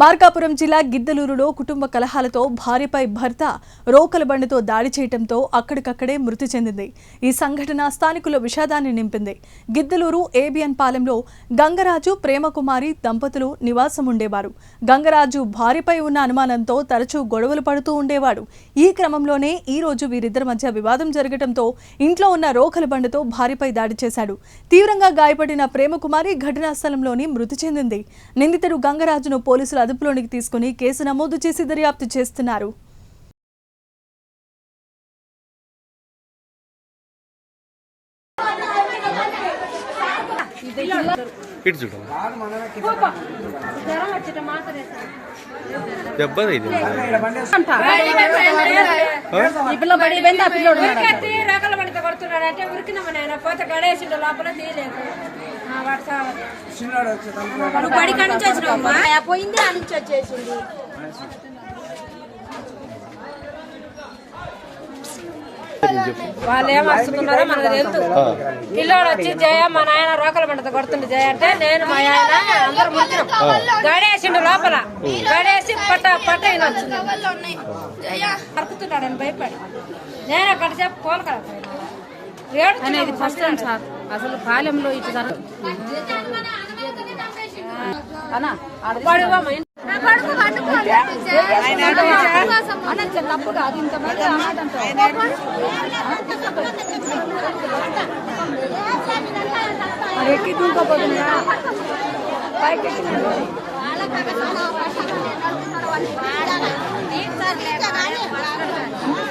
మార్కాపురం జిల్లా గిద్దలూరులో కుటుంబ కలహాలతో భార్యపై భర్త రోకల బండితో దాడి చేయడంతో అక్కడికక్కడే మృతి చెందింది. ఈ సంఘటన స్థానికుల విషాదాన్ని నింపింది. గిద్దలూరు ఏబిఎన్ పాలెంలో గంగరాజు ప్రేమకుమారి దంపతులు నివాసం ఉండేవారు. గంగరాజు భార్యపై ఉన్న అనుమానంతో తరచూ గొడవలు పడుతూ ఉండేవాడు. ఈ క్రమంలోనే ఈ రోజు వీరిద్దరి మధ్య వివాదం జరగడంతో ఇంట్లో ఉన్న రోకల బండితో భార్యపై దాడి చేశాడు. తీవ్రంగా గాయపడిన ప్రేమకుమారి ఘటనా స్థలంలోని మృతి చెందింది. నిందితుడు గంగరాజును పోలీసులు అదుపులోనికి తీసుకుని కేసు నమోదు చేసి దర్యాప్తు చేస్తున్నారు. పోయింది ఆ నుంచి వచ్చేసింది. వాళ్ళు ఏమరుస్తున్నారో మనకు తెలుసు. పిల్లోడు వచ్చి జయ మా నాయన రోకల బండతో కొడుతుండే జయ అంటే నేను మా ఆయన అందరు ముందు గడేసిండు లోపల గడేసి పట్ట అరుకుతున్నాడని భయపడి నేను అక్కడ చెప్పి కోలకలేకపోయినా అనేది ఫస్ట్ టైం సార్. అసలు పాలెంలో ఇటు ఎక్కి